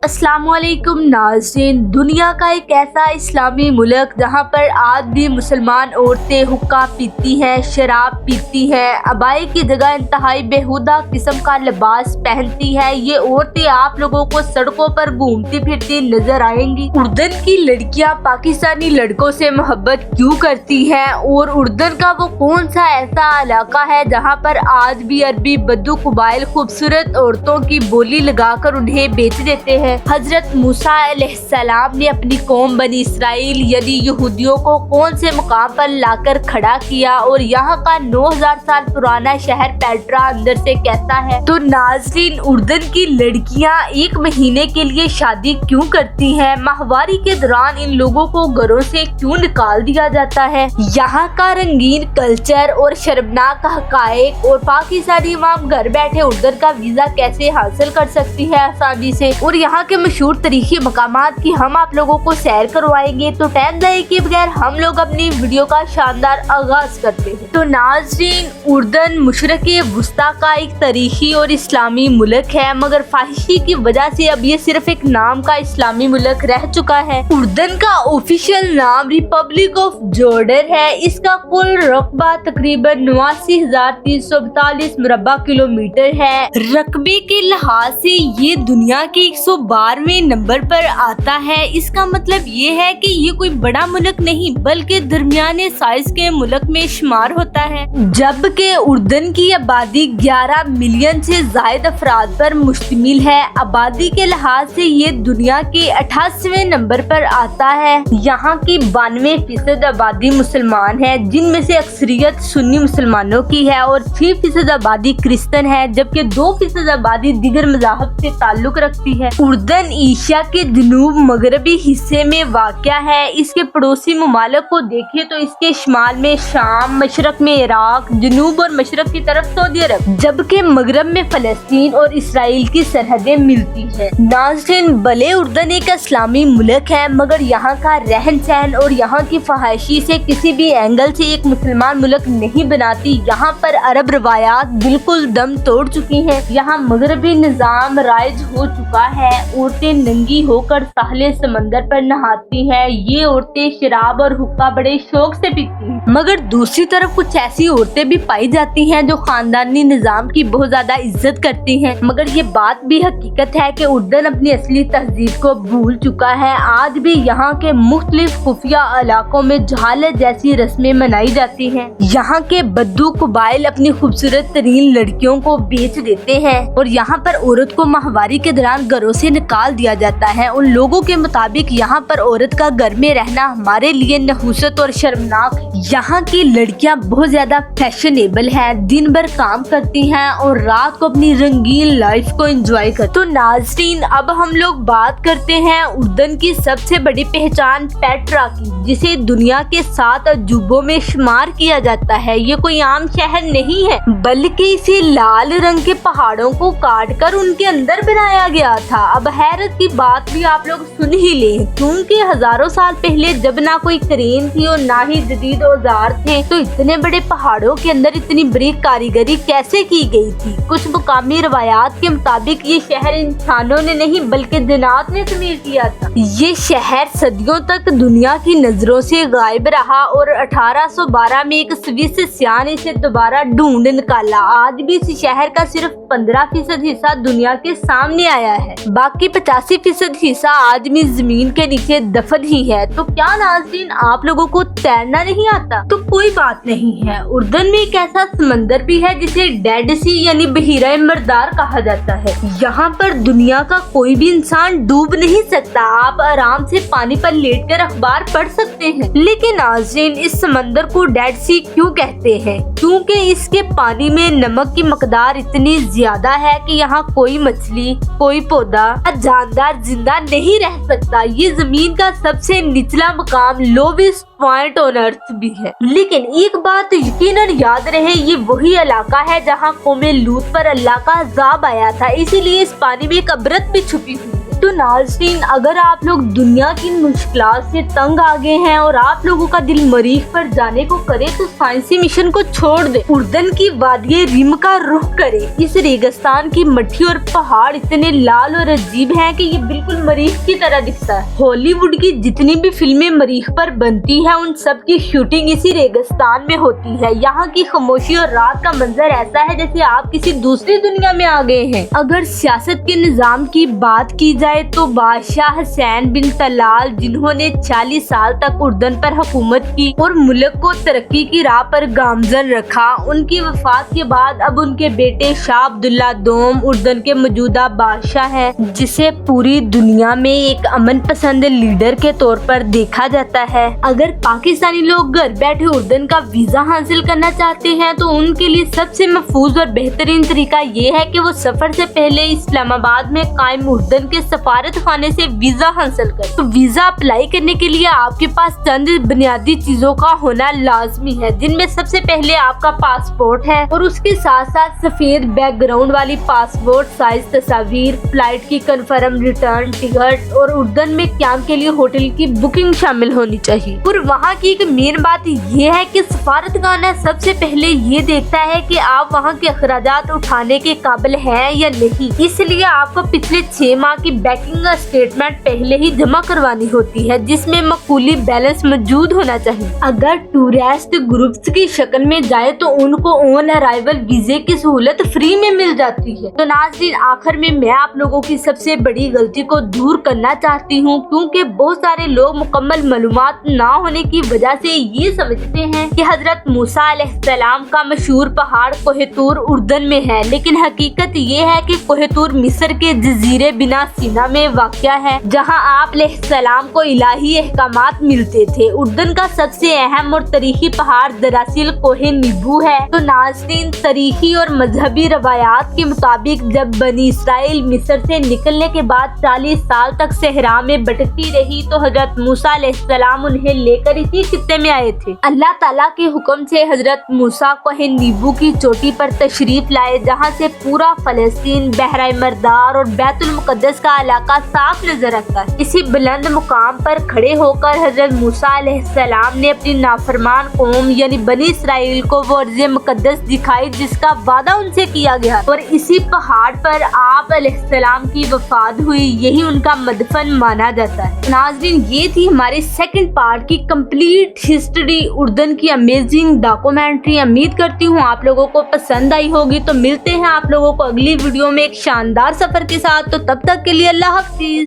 अस्सलाम वालेकुम नाज़रीन। दुनिया का एक ऐसा इस्लामी मुल्क जहाँ पर आज भी मुसलमान औरतें हुक्का पीती हैं, शराब पीती हैं, अबाई की जगह इंतहाई बेहुदा किस्म का लिबास पहनती है। ये औरतें आप लोगों को सड़कों पर घूमती फिरती नजर आएंगी। उर्दन की लड़कियाँ पाकिस्तानी लड़कों से मोहब्बत क्यों करती हैं और उर्दन का वो कौन सा ऐसा इलाका है जहाँ पर आज भी अरबी बद्दू कबाइल खूबसूरत औरतों की बोली लगाकर उन्हें बेच देते हैं। हजरत मूसा अलैहिस्सलाम ने अपनी कौम बनी इसराइल यानी यहूदियों को कौन से मुकाम पर लाकर खड़ा किया और यहाँ का 9000 साल पुराना शहर पेट्रा अंदर से कैसा है। तो नाज़रीन, उर्दन की लड़कियाँ 1 महीने के लिए शादी क्यों करती हैं? माहवारी के दौरान इन लोगों को घरों से क्यों निकाल दिया जाता है? यहाँ का रंगीन कल्चर और शर्मनाक हकायक और पाकिस्तानी इमाम घर बैठे उर्दन का वीजा कैसे हासिल कर सकती है आसानी से, और यहाँ के मशहूर तारीखी मकामात की हम आप लोगों को सैर करवाएंगे। तो टाइम ज़ाया किए बगैर हम लोग अपनी वीडियो का शानदार आगाज करते हैं। तो नाज़रीन, उर्दन मशरक़ वस्ता का एक तारीखी और इस्लामी मुल्क है, मगर फाहिशी की वजह से अब ये सिर्फ एक नाम का इस्लामी मुल्क रह चुका है। उर्दन का ऑफिशियल नाम रिपब्लिक ऑफ जॉर्डन है। इसका कुल रकबा तकरीबन 89,342 मुरब्बा किलोमीटर है। रकबे के लिहाज से ये दुनिया के 112वें नंबर पर आता है। इसका मतलब ये है कि ये कोई बड़ा मुल्क नहीं बल्कि दरमियाने साइज के मुल्क में शुमार होता है। जबकि उर्दन की आबादी 11 मिलियन से ज्यादा अफराद पर मुश्तमिल है। आबादी के लिहाज से ये दुनिया के 88वें नंबर पर आता है। यहाँ की 92% आबादी मुसलमान है, जिनमें से अक्सरियत सुन्नी मुसलमानों की है और 6% आबादी क्रिश्चियन है, जबकि 2% आबादी दीगर मज़ाहब से ताल्लुक रखती है। उर्दन एशिया के जनूब मगरबी हिस्से में वाक़या है। इसके पड़ोसी ममालिक को देखें तो इसके शुमाल में शाम, मशरक में इराक, जनूब और मशरक की तरफ सऊदी अरब, जबकि मगरब में फलस्तीन और इसराइल की सरहदें मिलती है। नाज़रीन, भले उर्दन एक इस्लामी मुल्क है, मगर यहाँ का रहन सहन और यहाँ की फहाशी से किसी भी एंगल से एक मुसलमान मुल्क नहीं बनाती। यहाँ पर अरब रवायात बिल्कुल दम तोड़ चुकी हैं। यहाँ मगरबी निज़ाम राइज हो चुका है। औरतें नंगी होकर साहले समंदर पर नहाती हैं। ये औरतें शराब और हुक्का बड़े शौक से पीती हैं। मगर दूसरी तरफ कुछ ऐसी औरतें भी पाई जाती हैं जो खानदानी निजाम की बहुत ज्यादा इज्जत करती हैं। मगर ये बात भी हकीकत है कि उर्दन अपनी असली तहजीब को भूल चुका है। आज भी यहाँ के मुख्तलिफ खुफिया इलाकों में जहालत जैसी रस्में मनाई जाती हैं। यहाँ के बद्दू कबाइल अपनी खूबसूरत तरीन लड़कियों को बेच देते हैं और यहाँ पर औरत को माहवारी के दौरान घरों से निकाल दिया जाता है। उन लोगों के मुताबिक यहाँ पर औरत का घर में रहना हमारे लिए नहुसत और शर्मनाक। यहाँ की लड़कियाँ बहुत ज्यादा फैशनेबल हैं, दिन भर काम करती हैं और रात को अपनी रंगीन लाइफ को एंजॉय करती। तो नाज़रीन, अब हम लोग बात करते हैं उर्दन की सबसे बड़ी पहचान पेट्रा की, जिसे दुनिया के 7 अजूबों में शुमार किया जाता है। ये कोई आम शहर नहीं है, बल्कि इसे लाल रंग के पहाड़ों को काट कर उनके अंदर बनाया गया था। अब हैरत की बात भी आप लोग सुन ही लें, क्योंकि हजारों साल पहले जब ना कोई क्रेन थी और ना ही जदीद औजार थे, तो इतने बड़े पहाड़ों के अंदर इतनी बारीक कारीगरी कैसे की गई थी? कुछ मुकामी रवायात के मुताबिक ये शहर इंसानों ने नहीं बल्कि जिन्नात ने तमीर किया था। ये शहर सदियों तक दुनिया की नजरों से गायब रहा और 1812 में एक स्विस सियाह ने इसे दोबारा ढूंढ निकाला। आज भी इस शहर का सिर्फ 15% हिस्सा दुनिया के सामने आया है, बाकी 85% हिस्सा आज भी जमीन के नीचे दफन ही है। तो क्या नाज़रीन, आप लोगों को तैरना नहीं आता? तो कोई बात नहीं है, उर्दन में एक ऐसा समंदर भी है जिसे डेड सी यानी बहीरा मर्दार कहा जाता है। यहाँ पर दुनिया का कोई भी इंसान डूब नहीं सकता। आप आराम से पानी पर लेटकर अखबार पढ़ सकते हैं। लेकिन नाज़रीन, इस समंदर को डेड सी क्यों कहते हैं? क्योंकि इसके पानी में नमक की मकदार इतनी ज्यादा है कि यहाँ कोई मछली, कोई पौधा, जानदार जिंदा नहीं रह सकता। ये जमीन का सबसे निचला मकाम, लोवेस्ट पॉइंट ऑन अर्थ भी है। लेकिन एक बात यकीनन याद रहे, ये वही इलाका है जहाँ कौमे लूत पर अल्लाह का अज़ाब आया था। इसीलिए इस पानी में एक अबरत भी छुपी हुई है। तो नाज़रीन, अगर आप लोग दुनिया की मुश्किलात से तंग आ गए हैं और आप लोगों का दिल मरीख पर जाने को करे तो साइंसी मिशन को छोड़ दे, उर्दन की वादिये रिम का रुख करे। इस रेगिस्तान की मट्टी और पहाड़ इतने लाल और अजीब हैं कि ये बिल्कुल मरीख की तरह दिखता है। हॉलीवुड की जितनी भी फिल्में मरीख पर बनती है उन सब की शूटिंग इसी रेगिस्तान में होती है। यहाँ की खामोशी और रात का मंजर ऐसा है जैसे आप किसी दूसरी दुनिया में आ गए हैं। अगर सियासत के निजाम की बात की जाए तो बादशाह हुसैन बिन तलाल, जिन्होंने 40 साल तक उर्दन पर हुकूमत की और मुल्क को तरक्की की राह पर गामजन रखा, उनकी वफात के बाद अब उनके बेटे शाह अब्दुल्ला दोम उर्दन के मौजूदा बादशाह हैं, जिसे पूरी दुनिया में एक अमन पसंद लीडर के तौर पर देखा जाता है। अगर पाकिस्तानी लोग घर बैठे उर्दन का वीजा हासिल करना चाहते हैं तो उनके लिए सबसे महफूज और बेहतरीन तरीका ये है कि वो सफर से पहले इस्लामाबाद में कायम उर्दन के सफारत खाने से वीजा हासिल करें। तो वीजा अप्लाई करने के लिए आपके पास चंद बुनियादी चीजों का होना लाजमी है, जिनमें सबसे पहले आपका पासपोर्ट है और उसके साथ साथ सफेद बैकग्राउंड वाली पासपोर्ट साइज तस्वीर, फ्लाइट की कंफर्म रिटर्न टिकट और उर्दन में क्याम के लिए होटल की बुकिंग शामिल होनी चाहिए। और वहाँ की एक मेन बात ये है कि सफारतखाना सबसे पहले ये देखता है कि आप वहाँ के अखराजात उठाने के काबिल हैं या नहीं, इसलिए आपको पिछले 6 माह की बैंकिंग स्टेटमेंट पहले ही जमा करवानी होती है, जिसमें मकबूली बैलेंस मौजूद होना चाहिए। अगर टूरिस्ट ग्रुप्स की शक्ल में जाए तो उनको ऑन अराइवल वीजे की सहूलत फ्री में मिल जाती है। तो नाज़रीन, आखिर में मैं आप लोगों की सबसे बड़ी गलती को दूर करना चाहती हूँ, क्योंकि बहुत सारे लोग मुकम्मल मालूमात ना होने की वजह से ये समझते हैं कि हजरत मूसा अलैहिस्सलाम का मशहूर पहाड़ कोहितूर उर्दन में है, लेकिन हकीकत ये है कि कोहितूर मिस्र के जजीरे बिना सीना में वाक़या है, जहां आप अलैहिस्सलाम को इलाही अहकामात मिलते थे। उर्दन का सबसे अहम और तारीखी पहाड़ दरअसल कोहे नीबू है। तो नाज़रीन, तारीखी और मजहबी रवायात के मुताबिक जब बनी इसराइल मिस्र से निकलने के बाद 40 साल तक सहरा में भटकती रही तो हजरत मूसा अलैहिस्सलाम उन्हें लेकर इसी खित्ते में आए थे। अल्लाह ताला के हुक्म से हजरत मूसा कोहे नीबू की चोटी पर तशरीफ लाए, जहाँ से पूरा फलस्तीन, बहरा मरदार और बैतुल मुकद्दस का इलाका साफ नजर आता है। इसी बुलंद मुकाम पर खड़े होकर हजरत मूसा अलैहिस्सलाम ने अपनी नाफरमान कौम यानी बनी इसराइल को वो अर्ज़ मुकद्दस दिखाई जिसका वादा उनसे किया गया, और इसी पहाड़ पर आप अलैहिस्सलाम की वफात हुई। यही उनका मदफन माना जाता है। नाज़रीन, ये थी हमारे सेकंड पार्ट की कंप्लीट हिस्ट्री, उर्दन की अमेजिंग डॉक्यूमेंट्री। उम्मीद करती हूँ आप लोगों को पसंद आई होगी। तो मिलते हैं आप लोगों को अगली वीडियो में एक शानदार सफर के साथ। तो तब तक के लिए अल्लाह हाफिज।